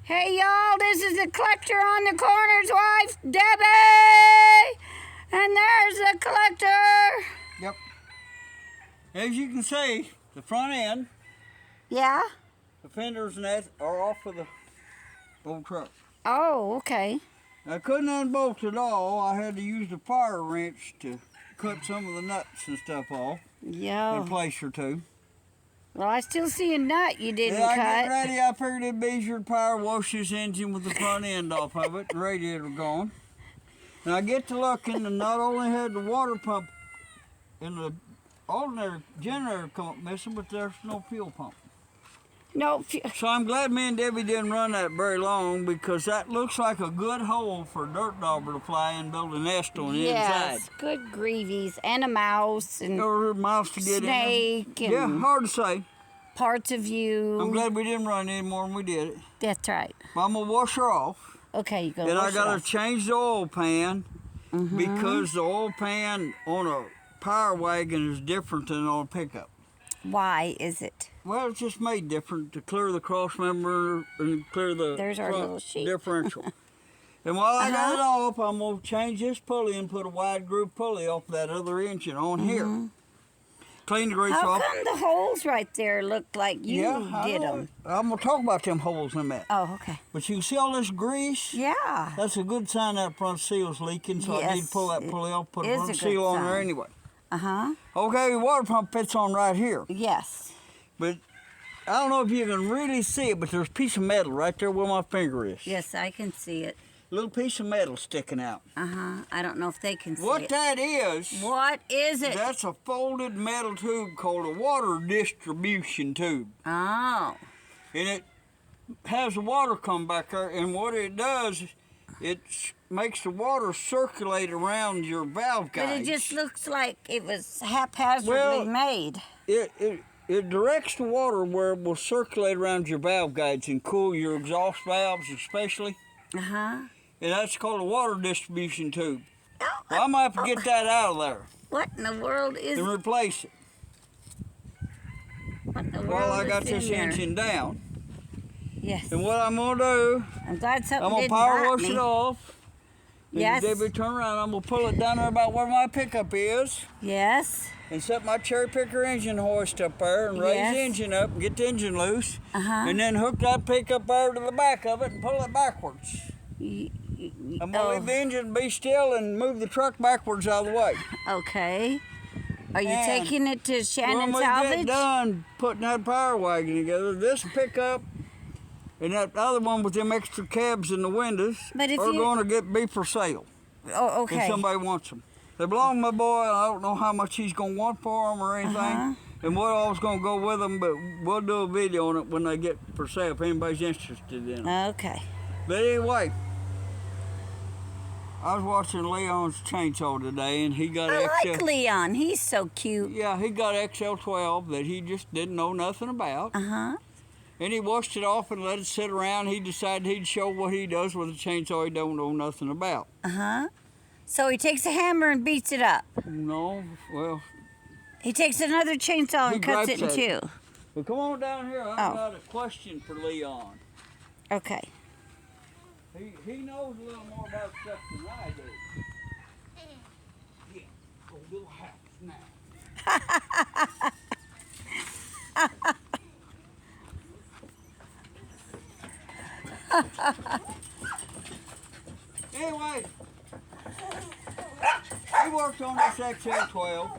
Hey y'all, this is the collector on the corner's wife, Debbie! And there's the collector! Yep. As you can see, the front end, Yeah? the fenders and that are off of the old truck. Oh, okay. I couldn't unbolt it all. I had to use the fire wrench to cut some of the nuts and stuff off Yeah. in a place or two. Well, I still see a nut you didn't I cut. get ready, I figured it'd be easier to power wash this engine with the front end off of it, the radiator gone. And I get to looking, and not only had the water pump and the alternator generator come up missing, but there's no fuel pump. No, So I'm glad me and Debbie didn't run that very long, because that looks like a good hole for a dirt dauber to fly in and build a nest on the yes, inside. good grievies, and a mouse, and Or a mouse to get snake, in there. and Yeah, hard to say. parts of you. I'm glad we didn't run any more than we did. That's right. But I'm going to wash her off. Okay, you go. Then I wash it got to off. change the oil pan, because the oil pan on a power wagon is different than on a pickup. Why is it? Well, it's just made different to clear the cross member and clear the There's our front little sheet. differential. And while I got it off, I'm going to change this pulley and put a wide groove pulley off that other engine on here. Clean the grease How off. come the holes right there look like you did them? I'm going to talk about them holes in a minute. Oh, okay. But you can see all this grease? Yeah. That's a good sign that front seal's leaking, so I need to pull that pulley off, put a is front a good seal on there sign. anyway. Uh-huh. Okay, the water pump fits on right here. Yes. But I don't know if you can really see it, but there's a piece of metal right there where my finger is. Yes, I can see it. Little piece of metal sticking out. Uh-huh. I don't know if they can see What it. that is, What is it? that's a folded metal tube called a water distribution tube. Oh. And it has the water come back there, and what it does, it makes the water circulate around your valve guides. But it just looks like it was haphazardly Well, made. It directs the water where it will circulate around your valve guides and cool your exhaust valves especially. Uh-huh. And that's called a water distribution tube. Well, I'm going to have to get that out of there What in the world is and replace it. What in the world While I is got in this there? engine down. Yes. And what I'm going to do, I'm glad something I'm going to didn't power bite wash me. it off. And Yes. Debbie, turn around. I'm going to pull it down there about where my pickup is. Yes. And set my cherry picker engine hoist up there and raise Yes. the engine up and get the engine loose. Uh-huh. And then hook that pickup there to the back of it and pull it backwards. I'm going to leave the engine be still and move the truck backwards out of the way. Okay. Are you And taking it to Shannon when we Salvage? get done putting that power wagon together, this pickup and that other one with them extra cabs in the windows But if are you- going to be for sale Oh, okay. if somebody wants them. They belong to my boy. I don't know how much he's going to want for them or anything. And what all's going to go with them, but we'll do a video on it when they get for sale if anybody's interested in them. Okay. But anyway, I was watching Leon's chainsaw today, and he got I XL. like Leon. He's so cute. Yeah, he got XL12 that he just didn't know nothing about. Uh-huh. And he washed it off and let it sit around. He decided he'd show what he does with a chainsaw he don't know nothing about. Uh-huh. So he takes a hammer and beats it up. No, well, He takes another chainsaw He and cuts it in grabs two. well, come on down here. I've Oh. got a question for Leon. Okay. He knows a little more about stuff than I do. Yeah, go to the house now. Anyway, he worked on this XL12,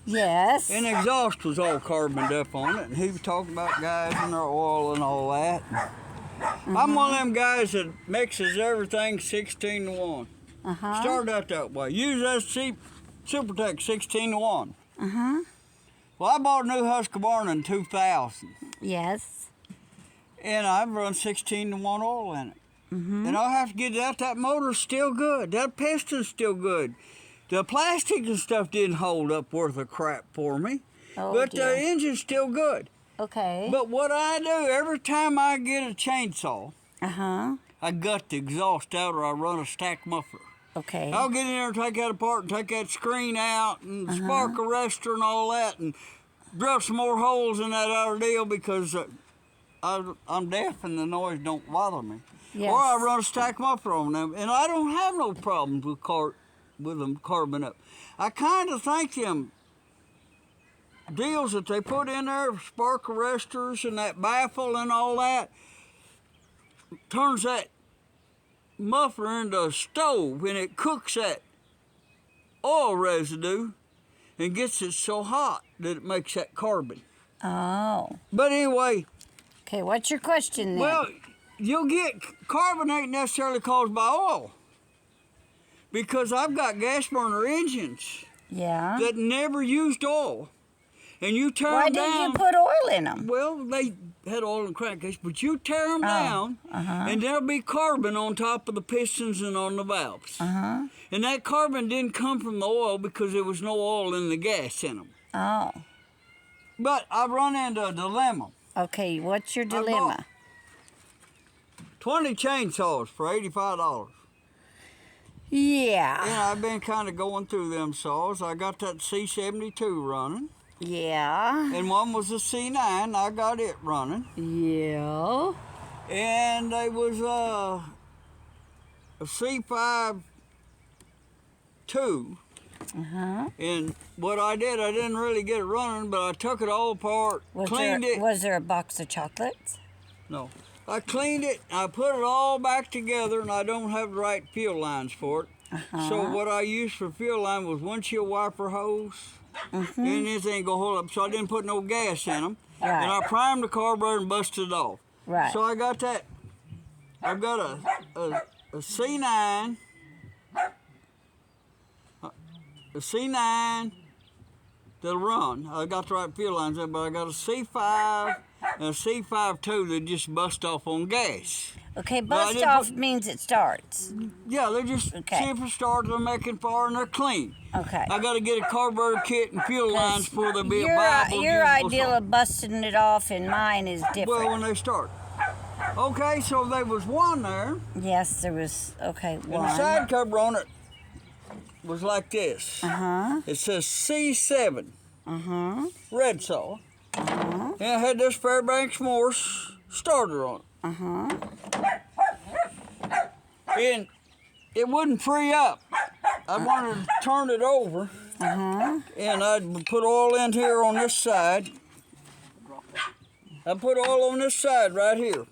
Yes. and the exhaust was all carboned up on it, and he was talking about guys and their oil and all that. I'm one of them guys that mixes everything 16 to 1. Uh-huh. Started out that way. Use that Supertech 16 to 1. Uh-huh. Well, I bought a new Husqvarna in 2000, Yes. and I've run 16 to 1 oil in it. And I'll have to get it out. That motor's still good. That piston's still good. The plastic and stuff didn't hold up worth of crap for me, Oh, but dear. the engine's still good. Okay. But what I do, every time I get a chainsaw, Uh-huh. I gut the exhaust out or I run a stack muffler. Okay. I'll get in there and take that apart and take that screen out and spark arrestor and all that and drill some more holes in that other deal because I'm deaf and the noise don't bother me. Yes. Or I run a stack muffler on them, and I don't have no problems with them carbon up. I kind of think them deals that they put in there, spark arresters and that baffle and all that, turns that muffler into a stove, and it cooks that oil residue and gets it so hot that it makes that carbon. Oh. But anyway. Okay, what's your question then? Well, you'll get carbon ain't necessarily caused by oil, because I've got gas burner engines that never used oil. And you tear them down. Why didn't you put oil in them? Well, they had oil in crankcase, but you tear them down, and there'll be carbon on top of the pistons and on the valves. And that carbon didn't come from the oil because there was no oil in the gas in them. Oh. But I've run into a dilemma. Okay, what's your dilemma? 20 chainsaws for $85. Yeah. And I've been kind of going through them saws. I got that C72 running. Yeah. And one was a C9. I got it running. Yeah. And there was a C5 2. And what I did, I didn't really get it running, but I took it all apart, cleaned it. Was there a box of chocolates? No. I cleaned it, I put it all back together, and I don't have the right fuel lines for it. So what I used for fuel line was windshield wiper hose. And this ain't gonna hold up, so I didn't put no gas in them. Right. And I primed the carburetor and busted it off. Right. So I got that. I've got a C9, a C9 that'll run. I got the right fuel lines in, but I got a C5 and a C5-2 that just bust off on gas. Okay, bust off means it starts. Yeah, they're just see if it starts, they're making fire, and they're clean. Okay. I got to get a carburetor kit and fuel lines before they be a viable. Your idea of busting it off and mine is different. Well, when they start. Okay, so there was one there. Yes, there was. Okay, one. And the side cover on it was like this. It says C7. Red saw. And it had this Fairbanks Morse starter on it. And it wouldn't free up. I wanted to turn it over. And I'd put oil in here on this side. I put oil on this side right here,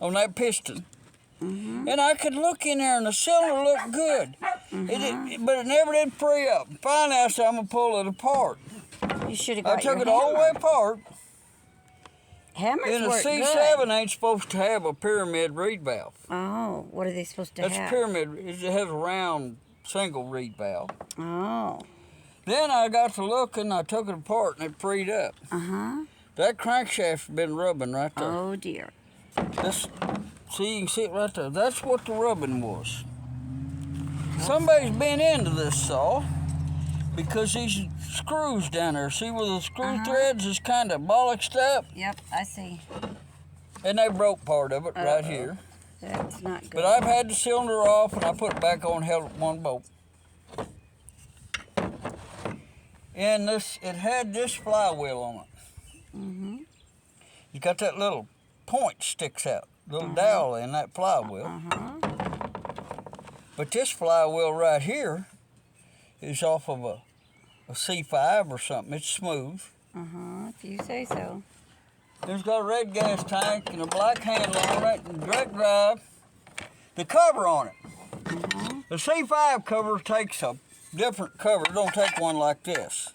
on that piston. And I could look in there and the cylinder looked good. But it never did free up. Finally, I said, I'm going to pull it apart. You should have got I took it all the way apart. Hammers And a work C7 good. ain't supposed to have a pyramid reed valve. Oh, what are they supposed to have? That's a pyramid. It has a round single reed valve. Oh. Then I got to look and I took it apart and it freed up. That crankshaft's been rubbing right there. Oh dear. This, see, you can see it right there. That's what the rubbing was. Somebody's been into this saw because these screws down there, see where the screw threads is kind of bollocksed up? Yep, I see. And they broke part of it right here. That's not good. But I've had the cylinder off and I put it back on, held it one bolt. And this, it had this flywheel on it. You got that little point sticks out, little dowel in that flywheel. But this flywheel right here is off of a C5 or something. It's smooth. If you say so. It's got a red gas tank and a black handle on it and direct drive. The cover on it. The C5 cover takes a different cover. It don't take one like this.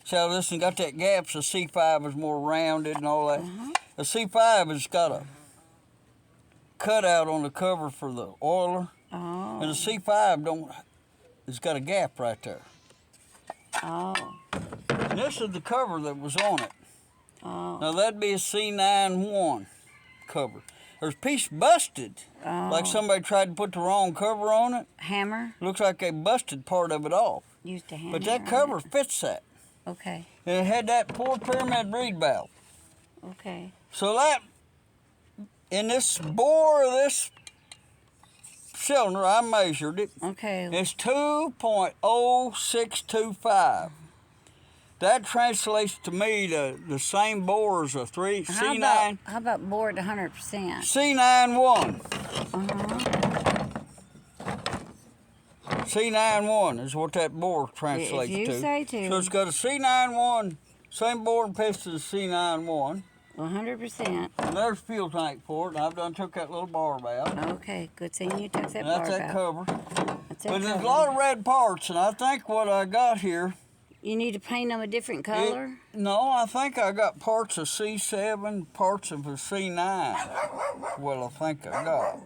See how this one got that gap, so C5 is more rounded and all that. The C5 has got a cutout on the cover for the oiler. And the C5 don't, it's got a gap right there. And this is the cover that was on it. Now that'd be a C91 cover. There's a piece busted, like somebody tried to put the wrong cover on it. Hammer? Looks like they busted part of it off. Used a hammer. But that cover fits that. Okay. And it had that poor pyramid reed valve. Okay. So that, in this bore of this cylinder, I measured it. Okay. It's 2.0625. That translates to me the same bore as a C9. How about bored 100%? C91. C91 is what that bore translates if you to. say to. So it's got a C91, same bore and piston as C91. 100%. And there's a fuel tank for it. And I've done took that little barb out. Okay, good thing you took that And that's barb that out. cover. That's that But there's a cover. lot of red parts, and I think what I got here. You need to paint them a different color? No, I think I got parts of C7, parts of a C9. Well, I think I got.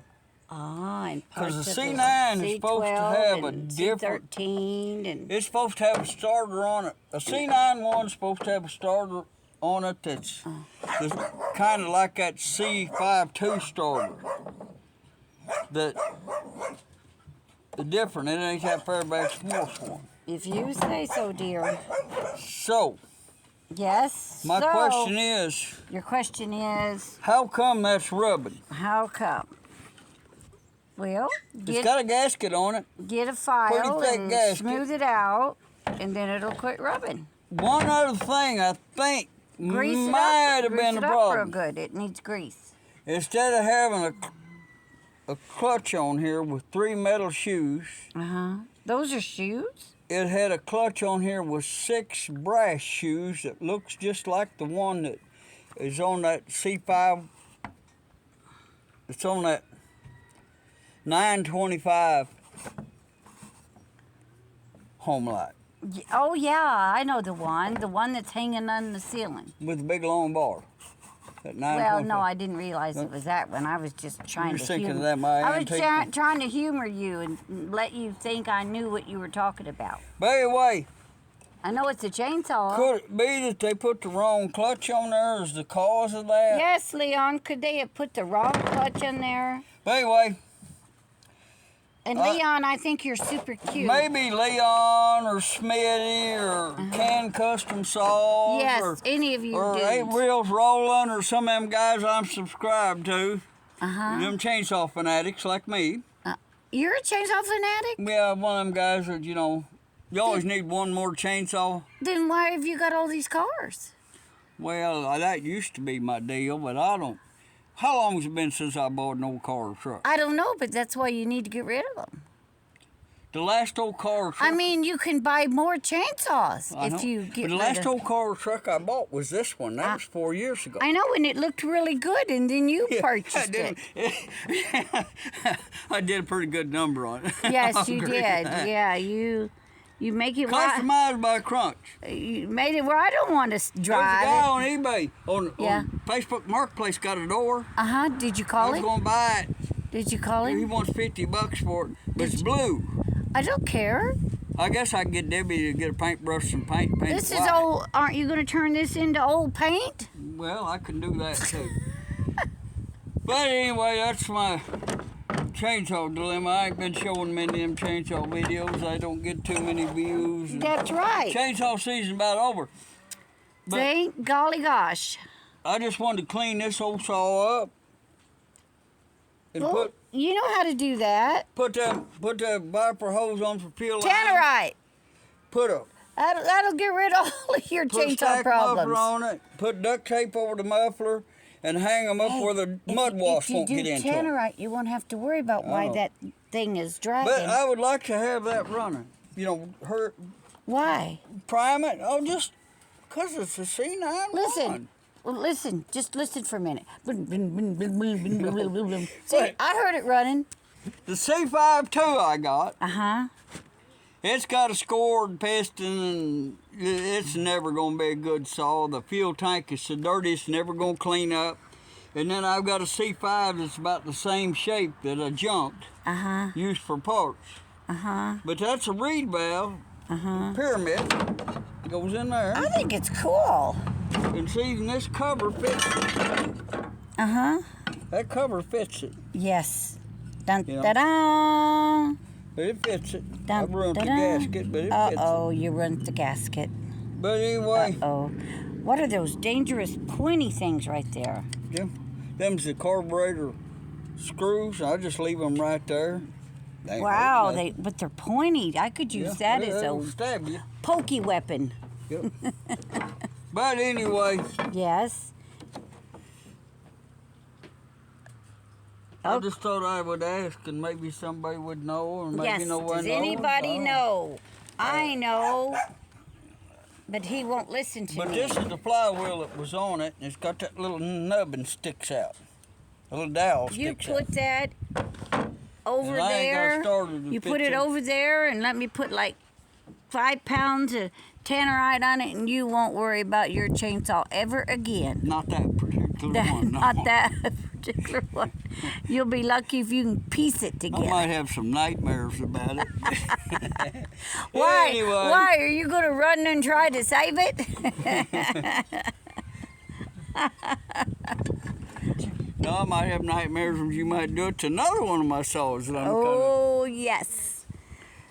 Ah, and parts Because of the C9 is supposed to have a and different. C13 and It's supposed to have a starter on it. A C91 is supposed to have a starter on it that's kind of like that C52 starter. The different. It ain't that Fairbanks Morse one. if you say so, dear. So, Yes. my so, question is, Your question is, how come that's rubbing? how come? Well, It's got a gasket on it. get a file thick and gasket. smooth it out, and then it'll quit rubbing. One other thing I think Grease it might up. have Grease been it the up real problem. good. It needs grease. Instead of having a clutch on here with 3 metal shoes, Those are shoes? it had a clutch on here with 6 brass shoes that looks just like the one that is on that C5. It's on that 925 Homelite Oh, yeah, I know the one that's hanging on the ceiling. with a big long bar. That Well, 925. no, I didn't realize it was that one. I was just trying You're to thinking humor. of that, my I was antique trying to humor you and let you think I knew what you were talking about. But anyway, I know it's a chainsaw. could it be that they put the wrong clutch on there as the cause of that? Yes, Leon, could they have put the wrong clutch in there? But anyway, And Leon, I think you're super cute. maybe Leon or Smitty or Can Custom Saws Yes, or, any of you or dudes. 8 Wheels Rolling or some of them guys I'm subscribed to. Them chainsaw fanatics like me. You're a chainsaw fanatic? Yeah, one of them guys that, you always need one more chainsaw. Then why have you got all these cars? Well, that used to be my deal, but I don't. How long has it been since I bought an old car or truck? I don't know, but that's why you need to get rid of them. The last old car or truck. I mean, you can buy more chainsaws I know. if you get But the rid last of... old car or truck I bought was this one. That was 4 years ago. I know, and it looked really good, and then you purchased it. I did a pretty good number on it. Yes, I'll you agree did. with that. Yeah, you make it right. Customized by Crunch. You made it where I don't want to There's a drive guy it. on eBay, Yeah. on Facebook Marketplace, got a door. Did you I call was him? going to buy it. Did you call He him? wants $50 for it, but it's blue. I don't care. I guess I can get Debbie to get a paintbrush and paint This it is white. old. Aren't you going to turn this into old paint? Well, I can do that too. But anyway, that's my chainsaw dilemma. I ain't been showing many of them chainsaw videos. I don't get too many views. That's right. Chainsaw season's about over. But Thank golly gosh. I just wanted to clean this old saw up and Well, you know how to do that. put the viper hose on for peel line. Tannerite. Put a That'll get rid of all of your put a chainsaw stack problems. muffler on it. Put duct tape over the muffler and hang them up where the mud wash won't get If into you do 'em. Tannerite, you won't have to worry about why Oh. that thing is dragging. But I would like to have that running. Why? Prime it. Oh, just because it's a C91. Listen. Well, listen. Just listen for a minute. See, I heard it running. The C52 I got, Uh-huh. it's got a scored piston and it's never going to be a good saw. The fuel tank is so dirty it's never going to clean up. And then I've got a C5 that's about the same shape that I junked, used for parts. But that's a reed valve, pyramid, goes in there. I think it's cool. And see, this cover fits it. That cover fits it. Yes. Dun You know. da da. But it fits it. I Dun, ruined the da-da. gasket, but it fits Uh-oh, you ruined the gasket. it. But anyway, Uh-oh. What are those dangerous pointy things right there? them's the carburetor screws. I just leave them right there. They ain't Wow, hurt nothing. but they're pointy. I could use that as they'll a stab you. pokey weapon. Yep. But anyway, Yes. I just thought I would ask, and maybe somebody would know, or maybe Yes. no one Does knows. anybody know? I know. But he won't listen to But me. this is the flywheel that was on it, and it's got that little nubbin sticks out. A little dowel You sticks put out. that over And I ain't got there. started to You fit put it in. over there and let me put like 5 pounds of tannerite on it, and you won't worry about your chainsaw ever again. Not that particular one, no. Not that particular one. You'll be lucky if you can piece it I together. might have some nightmares about it. Why? Anyway. Why are you going to run and try to save it? No, I might have nightmares when you might do it to another one of my saws that Oh yes.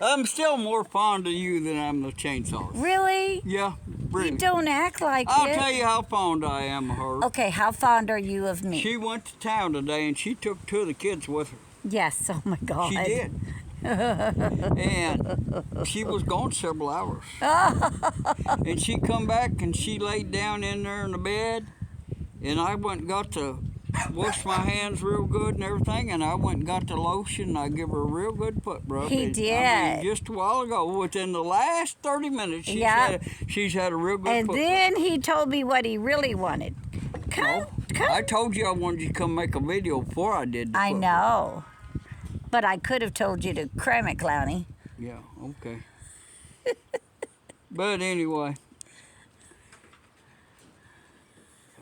I'm still more fond of you than I'm the chainsaws. Really? Yeah, really. You don't act like I'll it. tell you how fond I am of her. Okay, how fond are you of me? She went to town today and she took 2 of the kids with her. Yes. Oh my God. She did. And she was gone several hours. And she come back and she laid down in there in the bed, and I went and got to wash my hands real good and everything, and I went and got the lotion, and I give her a real good foot rub. He I did. mean, just a while ago, within the last 30 minutes, Yeah. she's had a real good And foot then he told me what he really wanted. Come, rub. come. I told you I wanted you to come make a video before I did the I foot rub. know. But I could have told you to cram it, Clowny. Yeah, okay. But anyway,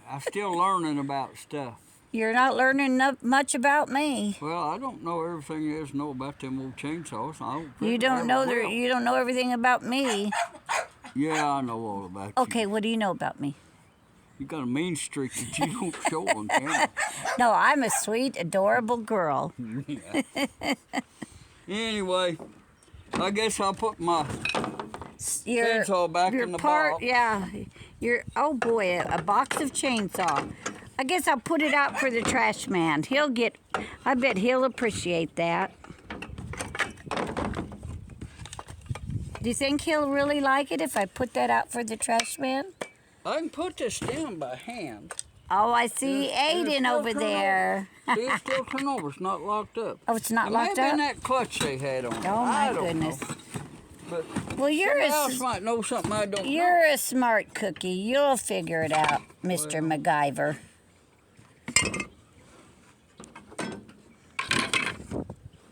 I'm still learning about stuff. You're not learning much about me. Well, I don't know everything there is to know about them old chainsaws. You don't know you don't know everything about me. Yeah, I know all about you. Okay, what do you know about me? You got a mean streak that you don't show on camera. No, I'm a sweet, adorable girl. Yeah. Anyway, I guess I'll put my chainsaw back in the box. Yeah. Oh boy, a box of chainsaw. I guess I'll put it out for the trash man. I bet he'll appreciate that. Do you think he'll really like it if I put that out for the trash man? I can put this down by hand. Oh, I see Aiden over there. See, it's still turned over. It's not locked up. Oh, it's not It locked may have been up? that clutch they had on it. Oh, I my don't goodness. know. But Well, somebody else might know something I don't know. you're a smart cookie. You'll figure it out, Mr. MacGyver.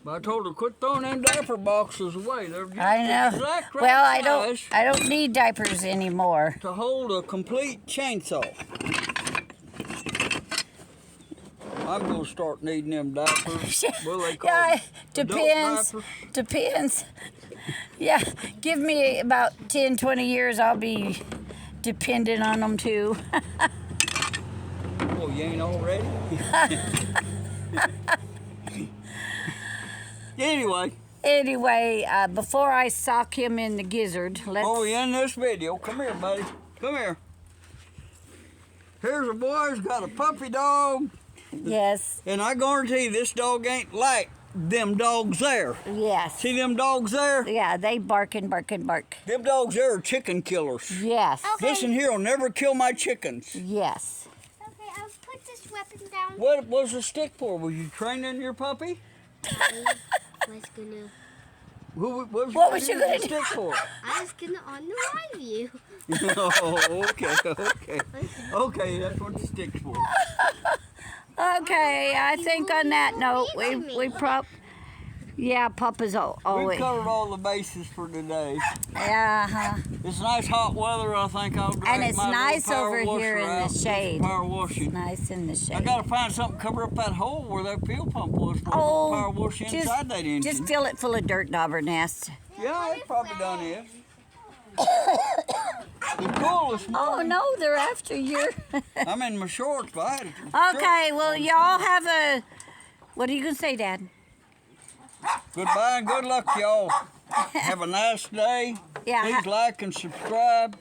But I told her quit throwing them diaper boxes away. They're just I know. the exact right Well, size I don't need diapers anymore. to hold a complete chainsaw. I'm gonna start needing them diapers. What do they call Yeah, them? depends. Adult Depends. Yeah, give me about 10, 20 years, I'll be dependent on them too. diapers? Oh, you ain't already? Anyway, Anyway, before I sock him in the gizzard, let's... before we end this video, come here, buddy. Come here. Here's a boy who's got a puppy dog, Yes, and I guarantee this dog ain't like them dogs there. yes. See them dogs there? Yeah, they bark and bark and bark. Them dogs there are chicken killers. Yes, This in here will never kill my chickens. yes. Okay, I'll put this weapon down. What was the stick for? Were you training your puppy? was gonna. What was you gonna the stick for? I was gonna unalive you. Oh, okay. Okay, that's what the stick's for. Okay, I think on that note, Papa's We've always... covered all the bases for today. Yeah, It's nice hot weather. I think I'll drag and it's my little nice power over washer here in out. the shade. Power washing. Nice in the I shade. gotta find something to cover up that hole where that fuel pump was for power wash inside that engine. just fill it full of dirt dauber nest. Yeah, it probably done is. The coolest Oh morning. no, they're after you. I'm in my shorts, but I had a Okay, well y'all have a... What are you gonna say, Dad? Goodbye and good luck, y'all. Have a nice day. Yeah. Please like and subscribe.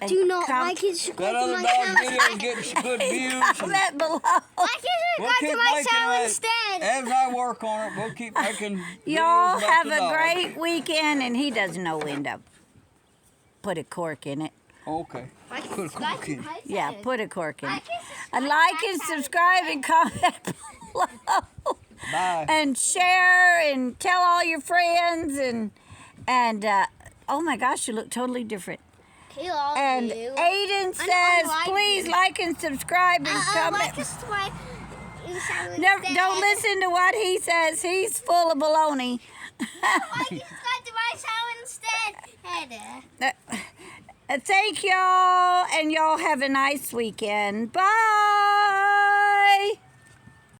And Do not com- like and subscribe That to other my dog channel. video is getting some good views. and Comment below. Like and subscribe to my channel it. instead. As I work on it, we'll keep making videos Y'all about have the a dog. great weekend, and he doesn't know when to put a cork in it. Okay. Like Put a cork in. Yeah, put a cork in it. Like And like and subscribe and comment below. Bye. And share and tell all your friends and oh my gosh, you look totally different. Hello, And you. Aiden says, please like and subscribe and comment. Like and subscribe. Never, don't listen to what he says. He's full of baloney. Like and subscribe to my channel instead. Thank y'all, and y'all have a nice weekend. Bye.